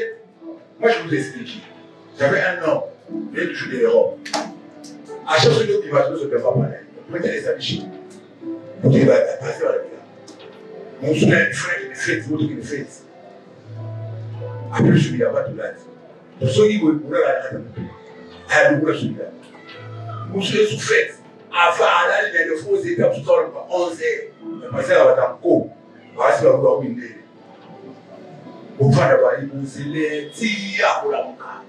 Moi, je vous explique. J'avais un homme, il est toujours de l'Europe. À chaque fois qu'il va se faire parler, vous mettez les amis. Vous dites, il va passer par la vie. Mon frère qui me fait, l'autre qui me fait. Après, je suis là-bas tout là. Pour ceux qui veulent la tête, elle nous celui-là. Vous serez sous fête. Avant, il y a des faux étapes tout le temps, 11 heures. Mais passer là, on va t'en voilà ce que vous avez dit. Vous faites d'abord, vous allez tirer pour la montagne.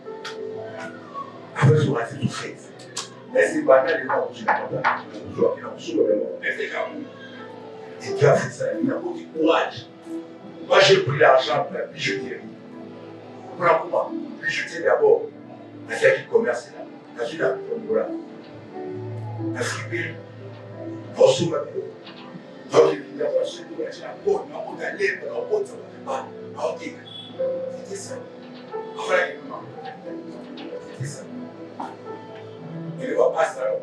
Après, vous restez tout fait. Mais c'est pas mal, les gens qui ont et tu as fait ça, il a beaucoup de courage. Moi, j'ai pris l'argent pour la bijouterie. Pour la comment? Bijouterie d'abord. La fille qui commerce là. La fille là, voilà. La fripée. La soupe, donc, il a pas su que la côte, la côte à l'air, la côte, ça va pas. C'était ça. Enfin, c'était ça. Il ne va pas se faire le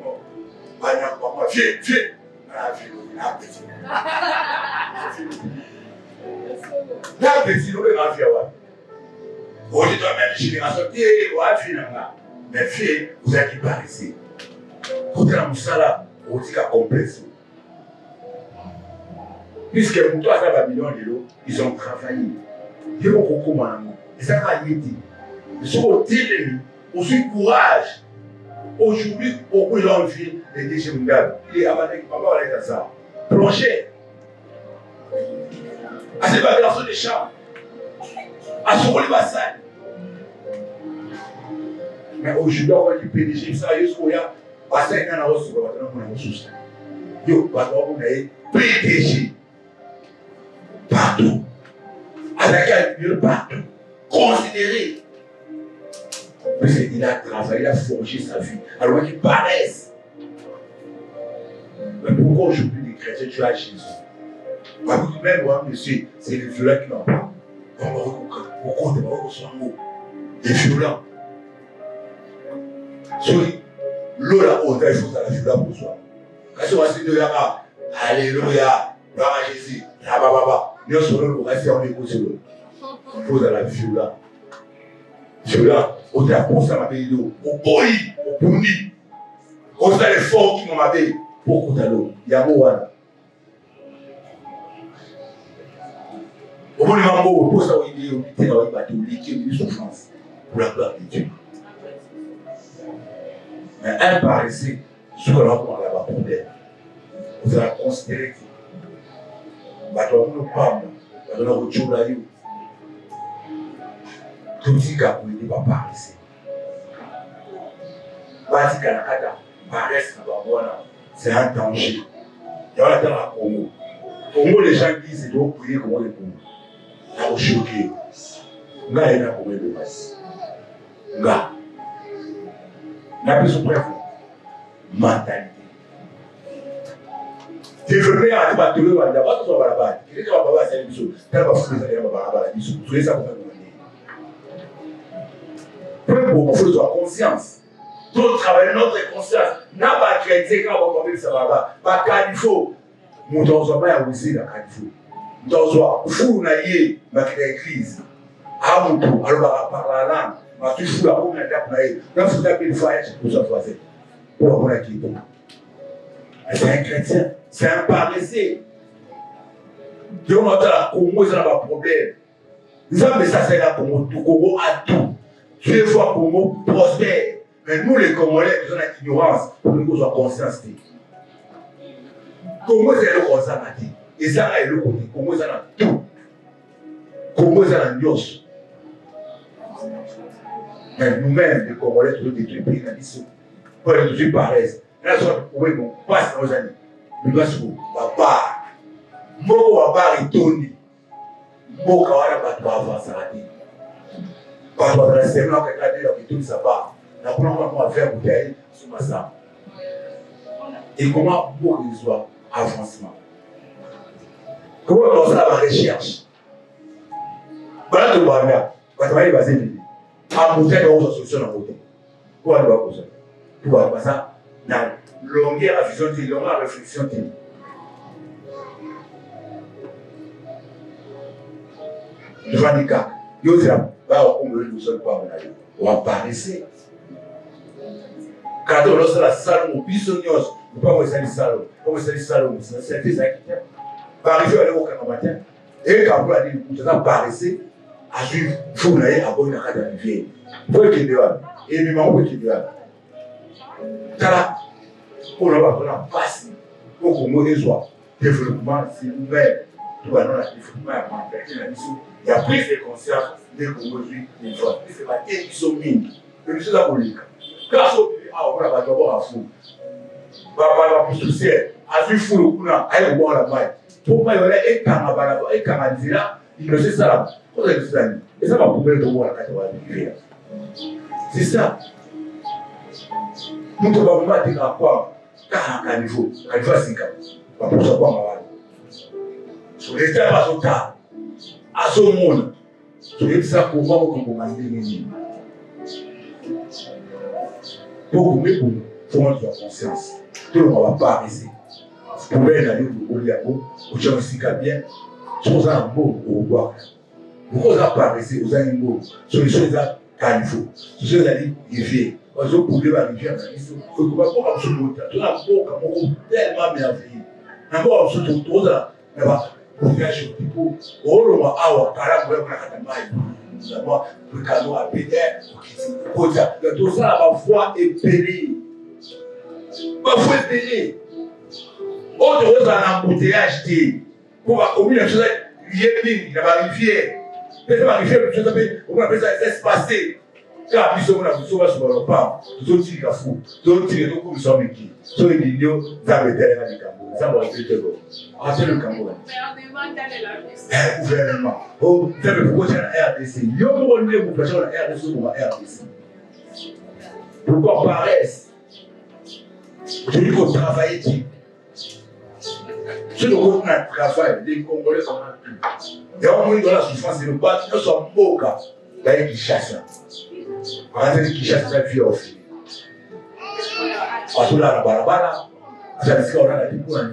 viens. La petite, nous devons faire. Aujourd'hui, toi-même, je suis sorti, mais fille, vous êtes qui par ici. Quand la moussala, vous dites qu'à complexe. Puisque pour toi, ça va millions d'euros, ils ont travaillé. Ils ont beaucoup de monde. Et ça va y aider. Ils sont au télémi, aussi courage. Aujourd'hui, beaucoup de gens vivent les déchets mondiaux. Il est abattu, papa, on est dans ça. Plonger. À ces garçons des champs. À ce qu'on les bassins. Mais aujourd'hui, on va dire PDG, ça y est, ce qu'il y a. Bassin, il y a un ressource, on a une ressource. Yo, on a PDG. Partout. Avec un lieu partout. Considéré. Parce qu'il a travaillé, il a forgé sa vie. Alors qu'il paraisse. Mais pourquoi aujourd'hui les chrétiens, tu as Jésus? Parce que même moi, monsieur, c'est les violents qui n'ont pas. Pourquoi tu vas reçoit un mot? Les violents. Sorry, l'eau là, on a il faut que la violence pour soi. Quand on va se dire, alléluia, gloire à Jésus, nous sommes là, on est écouté. Il faut que la violence. Violent, on a pensé à ma pays d'eau, au boy, au puni. On a les forts qui m'ont appelé pour qu'on l'eau. Il y a Moana. Au bout du moment où on ça, il est dans le bateau, il est souffrance pour la gloire de Dieu. Mais un paresseux, ce qu'on a là-bas problème. Vous allez considérer que bateau nous parle, bateau nous choula you. Tout ce qui a été pas paresseux. Bati Kanakata, paresse c'est un danger. Il y a dans la Congo. Congo, les gens disent c'est donc prier comment les Congo. Là, on choqué. Nga il y a combien de masses. Nga. La plus suprême. Mentalité. Développer un débat de l'eau, il n'y a pas de choses à la base. Il y a pas de choses à la base. Il y a pas de choses à la base. Pour il faut avoir conscience. Tout travail notre conscience. N'a pas créé quand on va parler de ça là-bas. Pas quand il faut. Nous devons pas aussi la quand il faut. Nous devons fou naïe, ma crise. À mon tour, alors par la langue, ma tu fous la bombe d'attaque naïe. Quand vous tapez une faille, c'est pour ça faire. Pour avoir la qui c'est un chrétien, c'est un paresseux. Dieu m'a dit la Congo, ça n'a pas de problème. Nous avons ça, c'est la Congo, tout Congo a tout. Dieu voit Congo prospère. Mais nous, les Congolais, nous avons l'ignorance pour que nous soyons conscients. Congo c'est le Rosamati. Et ça est le côté. Congo c'est dans tout. Congo c'est dans Dios. Mais nous-mêmes, les Congolais, tous les pays dans l'issue. Pour les tous paraissent. Là, oui, bon, passe aux années. Nous doit se voir. Moko wa bari toni. Moko wana batu avancer à dire. Parce que la semaine on a regardé la vidéo ça va. La première fois qu'on a fait bouteille sur ma ça. Et comment pour qu'ils soient avancement. Comment on la recherche. Voilà tout va bien. Quand on va y passer en bouteille de haute solution en bouteille. Pourquoi on doit causer? Tout va passer dans longueur à vision de longueur à réflexion de. Le handicap, il y a un seul pas on va paraître. Quand on a la salle, on peut pas vous salir salon, on salir salon, c'est des acteurs. Par arriver à l'époque en matin, et quand on a dit que vous apparaissez, à suivre, vous n'avez à bonne à la rivière. Vous pouvez qu'il y ait, et même on peut qu'il y ait. Car pour le voir, on a passé, pour qu'on me soit développement, c'est ouvert. Tout va dans la développement, il y a prise de conscience dès qu'on mesure une fois. C'est ma tête qui sont mises. Le monsieur d'abolique. Grâce au pays, on va d'abord à fou. On va plus tout ciel. À lui fou le coup là, à lui boire la maille. Pour moi, il y a un camarade, un camarade là, il ne sait ça. Et ça va pouvoir de voir la carte de l'hiver. C'est ça. Nous ne pouvons pas dire à quoi, car à niveau, à niveau 5 ans, on va pouvoir voir ma maille. Sur les terres à son tas, à son monde, sur les ça pour voir comment on va dire. Pour que nous faisons notre conscience, tout le monde ne va pas arrêter. Pour aller au Liago, au Tchamousika bien, sur un mot au revoir. Pourquoi vous n'avez pas arrêté aux animaux, sur les choses à Canifo, sur les choses à rivière, parce que vous pouvez la rivière, vous ne pouvez pas absolument tout un mot tellement merveilleux. Un mot absolument tout ça, pour faire ce petit peu, au long awa, car là, vous avez un d'abord, le cadeau à Péter, pour ça, tout ça, ma foi est périe. Ma foi est périe. Autre chose en embouteillage, pour la commune, la chose liée, la rivière. La rivière, on appelle ça espacé. Car plus on a vu ça sur le pas, tout autres qui fou, tout autres qui sont comme ça, mais qui sont les lignes, ça va être dans le Cameroun. Ça va être bon. Ah, c'est le Cameroun. Gouvernement. Oh, c'est le pourquoi c'est la RDC. Il y a un moment où vous faites la RDC ou la RDC. Pourquoi paresse? Je dis qu'on travaille dessus. Si nous travaillons, les Congolais sont en plus. Il y a un moment dans la souffrance, c'est le bâtiment, nous sommes beaux cas. Là, il chasse. Quand il chasse, ça fait aussi. Parce que là, la barabara, ça dit qu'on a la découverte.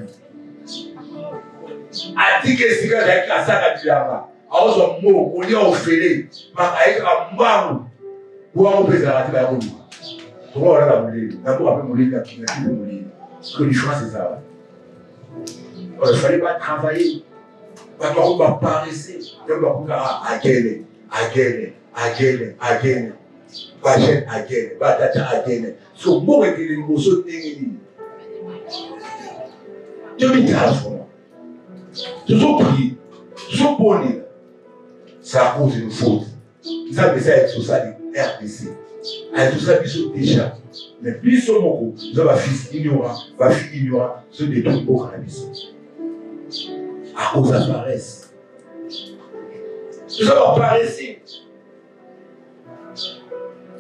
A dit que si quand j'ai cassé la diamant, à eux sont morts, on y a offert, mais avec un mbaou, pour un peu de la tête à vous. Pourquoi on a la mouler? D'abord, après mouler, il y a qui n'a plus de mouler. Ce que les Français, c'est ça. Il ne fallait pas travailler. Parce qu'on va paraisser. On va à gagner, à gagner, à gagner, à gagner. Bajel à gagner, batata à gagner. Ce mot est une émotion terrible. Je me dis à ce moment. Je suis prié, je suis bonné. C'est à cause d'une faute. Ils avaient ça avec ça, les RDC. Avec tout ça, ils sont déjà. Mais plus sur mon coup, ils ont ma fils ignorant, ma fille ignorant, ceux des trucs au cannabis. À cause de la paresse. Nous avons paressé.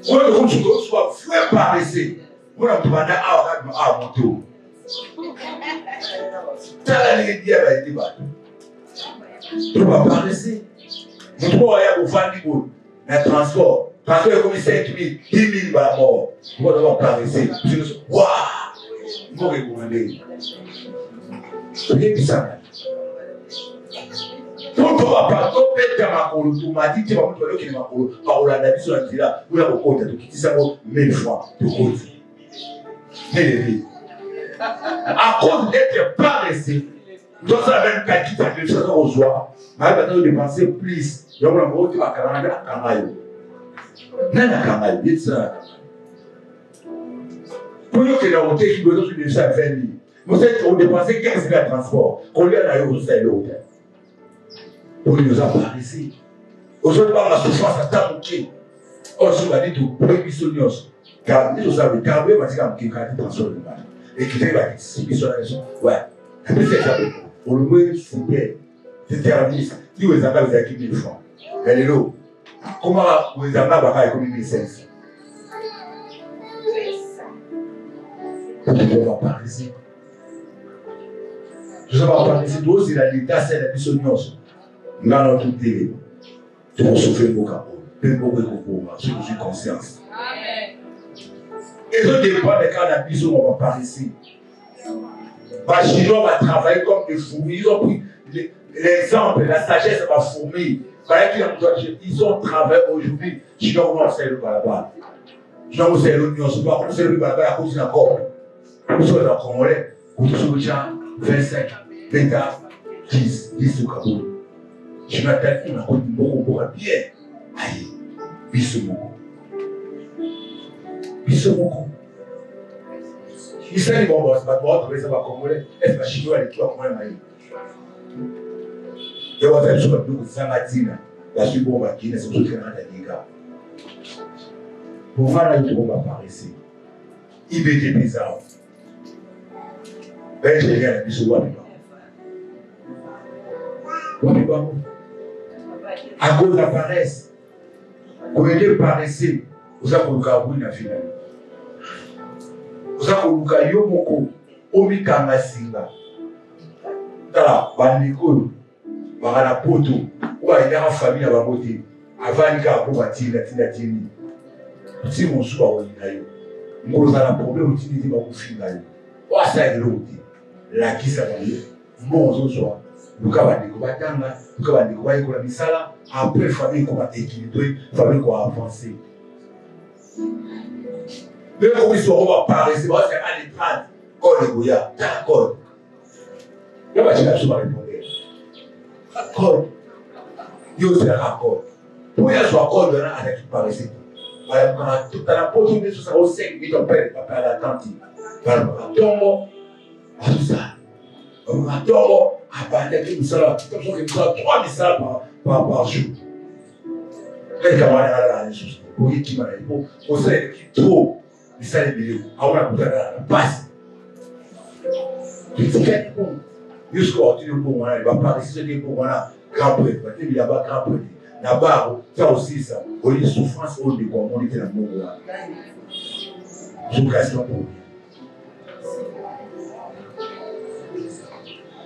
On a dit que soit fait paressé. On a demandé à mon tour. T'as la ligue à été battu. Tu vas paressé. Nous trouvons à vous faire du bout. Mais transport. Transport est comme 5 000, 10 000 par mort. Nous devons paresser. Waouh! Nous devons recommander. C'est bien ça. Pour ne pas perdre ma colo, tu m'as dit que tu vas me dire que ma colo, par la nabi sur la tira, ou la cocotte, tu quittes ça 1000 fois, tu côté. Mais à cause d'être paressé, dans la même cas qui t'a fait ça aux joies, mais maintenant de penser plus, je vais vous dire à Canada, à Camayo. Nana Camayo, dites ça. Pour que la route qui doit être sur 20 000, Vous savez, on dépensait 15 000 à transport. Qu'on lui a d'ailleurs au hôtel. Pour nous apparaître ici. Aujourd'hui, par la souffrance, à tant que. On se va dire tout, pour les bisonios. Car nous savons, car nous avons dit qu'il y a un transport de mal. Et qu'il y a un bisonios. Ouais. Et puis c'est ça. Pour le moins, super. C'est terminé. Si vous avez vous avez 1000 francs. Mais les lots. Comment vous avez économisé 1500? On va parler ici. Je ne vais pas parler ici. Toi aussi, l'État, c'est la bisonios. Nous allons tout dire. Tu vas souffrir beaucoup. Peu beaucoup de beaucoup. Si vous avez conscience. Et ça dépend des cas d'ambition, on va parler ici. Les Chinois vont travailler comme des fourmis. Ils ont pris l'exemple, la sagesse de la fourmi. Ils ont travaillé aujourd'hui. Chinois, comment c'est le balabal? Chinois, c'est l'oignon. Comment c'est le balabal à cause d'un corps? Vous savez, dans le Congolais, vous avez 25, 24, 10 au Cameroun. Je m'attends qu'on a connu beaucoup bien. Aïe, bisomoko. Bisomoko. Il s'est dit, bon, c'est pas toi, tu vas pas Congolais. Est-ce que la Chinois est toi, comment elle il y a des choses comme nous, Sangatina, la Subomba, qui ne sont pas très gars. Pour voir là, tout le monde va apparaître ici. Il est bizarre. Ben, je viens à la bisou, à cause de la paresse, quand il est paressé, vous avez le final. Vous avez le Yomoko, Omikanga Singa. Tala, Bandiko, Barana Poto, ou à une famille à Baboté, avant qu'il y ait un peu de Tini. Si mon soir, vous avez un problème, vous avez un problème. Ou à ça, il la qui ça va aller, bon, soir. Nous avons des combattants, nous avons des croyants qui ont mis ça là. Après, il faut équilibrer, il faut avancer. Mais comme ils sont parés, c'est parce qu'il y a des trades, comme les Goya, d'accord. Il y a des choses à répondre. D'accord. Il y a aussi un accord. Pour y avoir un accord, il y a un avec qui paraissait. Tout à la pause, on est sur ça, au 5 minutes, on perd, papa à la tante. Par tout ça. On a tort à parler de ça, comme ça, il faut 3 messages par jour. Les camarades à la chose. Pour qui m'a dit, pour ça, il trop. Il s'est dit, on a besoin de la passe. Tu dis, jusqu'au tu dis, bon, il va pas réussir de bon, grand prêtre, il y a pas grand prêtre. Là-bas, ça aussi, ça, on a une souffrance, on est comme on était dans le monde. Je vous casse pour vous.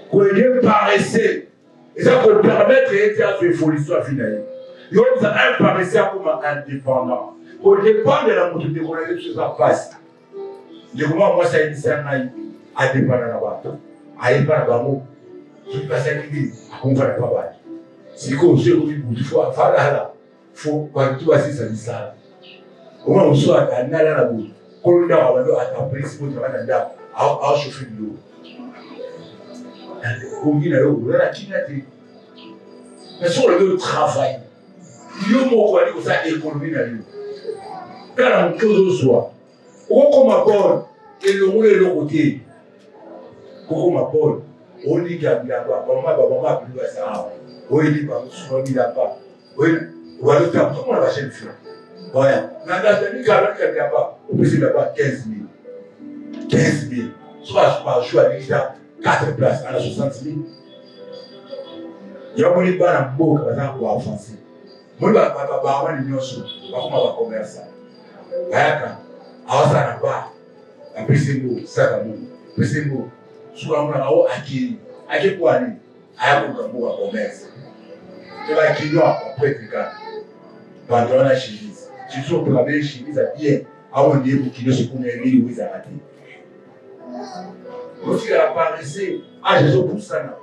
Qu'on est paressé. Et ça peut permettre d'être une folie soit finale. Il y a un paressé comme indépendant. Qu'on dépend de la motivation qu'on a sur sa face. Le moment moi ça a été un indépendant là-bas. Indépendant, je ne sais pas ce qu'il dit. On ne va pas voir. Si on se retrouve il faut faire là. Il faut quand tu vas ça dit ça. Comment on soit à la boue. Quand on a à principe de la à chauffer de l'eau. Mais sur le travail, il y a un ça économie dans lui. Quand on chose soit, on m'apporte et le roule de l'autre côté. On m'apporte, on dit qu'il y a pas, on m'a plus de ça. On dit pas, on dit pas. On va le faire, comment on va chaîne faire? Voilà. Maintenant, il y a pas, on peut là-bas 15 000. 15 000. Soit par jour, à l'État. 4 places à la 60 000. Il y a un peu de beau qui va pour avancer. Moi, je vais avoir une union sur. Je vais avoir un commerce. Il y a un bar. Après, c'est beau. Ça va nous. Après, c'est beau. Souvent, on a acquis. Acquis pour aller. Il y a un beau commerce. Tu vas acquérir après, tu vas. Pendant la chemise. Tu sors pour la belle chemise à bien. Avant de dire qu'il ne se connaît pas où ils ont raté. Lorsqu'il a apparaissé, Jésus pour ça,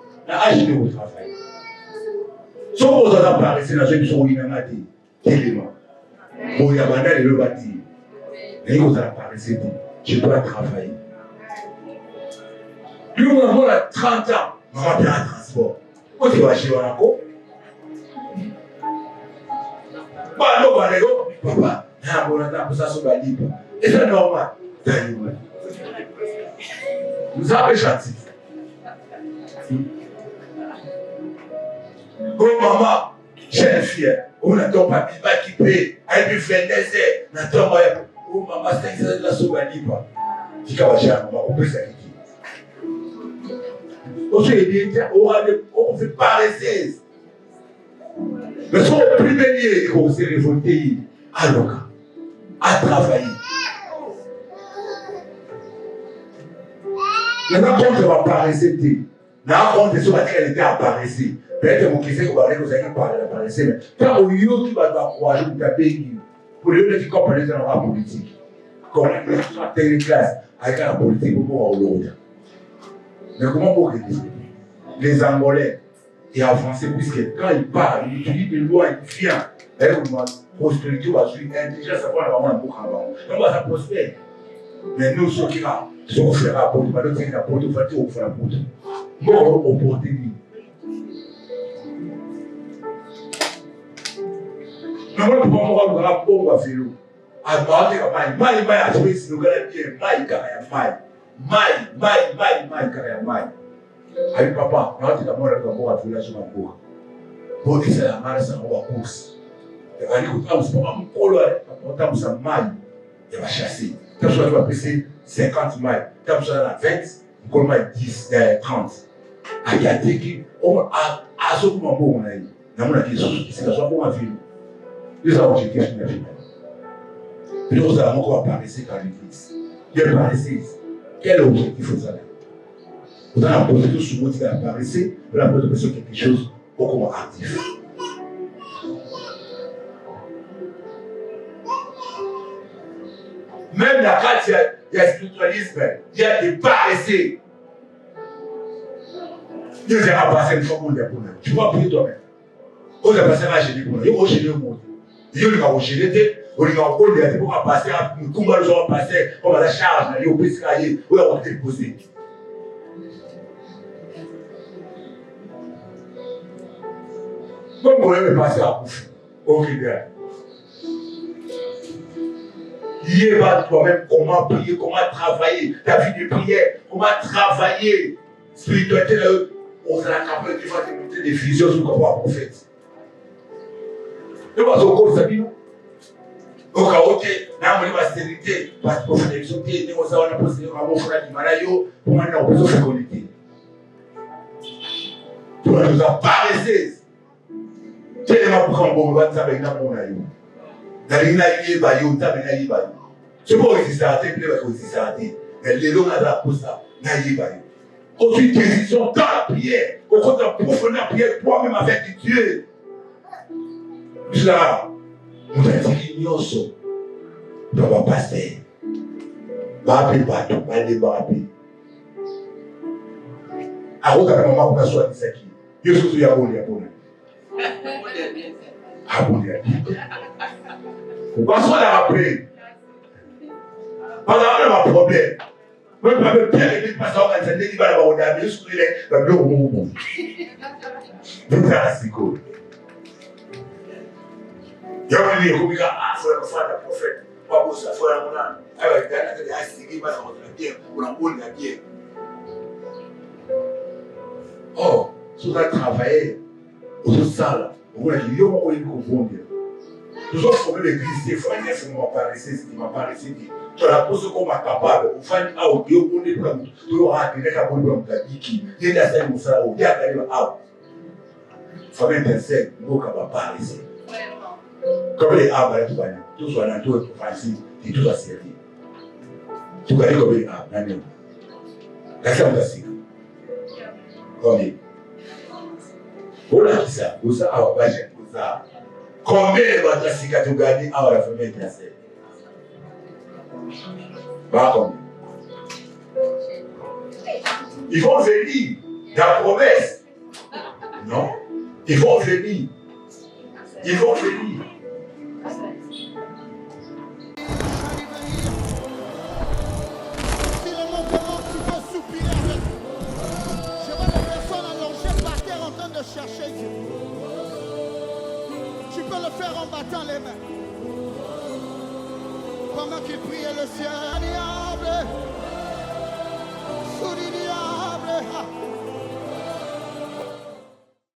j'ai de travail. Si vous avez apparaissé dans une zone où il y a un élément, bon, il y a un élément de bâtir. Et vous avez apparaissé, je dois travailler. Lui, on a 30 ans, on va faire un transport. Où tu vas chez Wanako? Bah, non, papa, on a pour ça sur la libre. Et c'est normal. Vous avez gentil. Oh maman, jeune fille, on n'attend pas qu'il va quitter. Elle lui fait naître. N'attend pas. Oh maman, c'est la souvanie. Tu vas chercher maman, on peut s'arrêter. Aujourd'hui, on fait paresseuse. Mais son premier lieu, on s'est révolté à l'oca, à travailler. Maintenant, quand on va paresser, quand on va était à paresser, peut-être que mon client va aller nous aider à paresser, mais quand on y va encourager pour taper, pour les gens qui comprennent dans la politique, comme les gens qui sont classe avec la politique, pour on l'autre. Mais comment pour les Angolais et avancés, puisque quand ils parlent, ils utilisent des lois, ils viennent, et la prospérité va suivre, l'intelligence, ça va avoir un bouc en bas. Donc, ça prospère. Mais nous, ceux qui sont fait la porte, pas d'autres qui la porte, on va dire, on fait la porte. Bon, on porte lui. Mais moi, on va voir bon, on va faire l'eau. À moi, maï, à jouer, si nous gagnons bien, maï, carrément, maï. Avec papa, on va dire d'abord on va faire la chose en cours. Pour dire c'est la malle, ça on va course. Et on va dire que c'est pas mon colo, on va ça maille, il va chasser. Quand tu vas passer 50 mailles, quand tu vas dans la 20, on va mettre 10, 30. À y a des qui, à ce moment où on a eu, dans mon avis, c'est la chose pour ma vie. Nous avons jeté sur la vie. Et nous allons encore apparaître dans l'église. Il y a apparaître. Quel est l'objectif aux années? Vous allez poser tout sur le mot qui va apparaître, vous allez poser sur quelque chose beaucoup moins actif. Même là, quand il y a spiritualisme, il y a des paresseux. Dieu va passer une fois pour le monde. Tu vas prier toi-même. On va passer à gêner pour nous. Il va gêner le monde. Il va gêner. On va passer à nous. Comment nous allons passer? On va la charge. Il va passer. On va déposer. Comme on va passer à bouffer. Ok, bien. Lié va toi-même comment prier, comment travailler, ta vie de prière, comment travailler. Spiritualité, on a la capacité de faire des visions sur le prophète. Nous avons encore ça, nous. Au cas où, nous avons une stérité, parce que le prophète est sauté, nous avons posé un mot sur la Himalayo, pour maintenant on peut se connecter. Pour nous apparaître. Tellement pour qu'on va nous avec nous. C'est pour résister à terre, pour résister à terre. Mais les longs à pour ça, aucune décision dans la prière, au compte de profondeur la prière, toi-même avec Dieu. Là, nous avons dit qu'il y a un nous va passer. Va appeler partout, va aller barrer. À votre moment, on a choisi ça qui. Dieu se souvient à vous, à vous. Parce qu'on a rappelé. Parce qu'on a un problème. Moi, je peux bien aider parce qu'on a dit qu'il va y avoir un ami, je suis là, le bureau au monde. Donc, c'est cool. Il y a un livre qui a fait le prophète. Pas pour ça, il faut la monnaie. Alors, il y a un livre qui va faire le bien, pour la bonne la bien. Oh, si on a travaillé, on se sent là. On a dit, il y a un moment où il faut comprendre. Nous avons trouvé l'église, il faut dire que m'a parlé, c'est ce qui m'a parlé, c'est dit. Tu as la pose comme un capable, on fait un audio, on est prêt, tu auras un direct à bon nom, qui il y a des gens qui sont là, il y a des gens qui sont là. Il faut être nous avons parlé ici. Comme les arbres, tout soit dans tout, facile, et tout soit servi. Tu connais comme les arbres, non? La chose est combien? Voilà qui ça, vous ça, vous ça. Combien de votre cicatrice vous gagnez à la famille de la scène? Pas combien? Ils vont venir, la promesse. Non? Ils vont venir. Ils vont venir. Si le moment tu peux soupirer avec. Je vois des personnes allongées par terre en train de chercher Dieu. Tu peux le faire en battant les mains. Pendant qu'il priait le ciel, diable. Alléluia.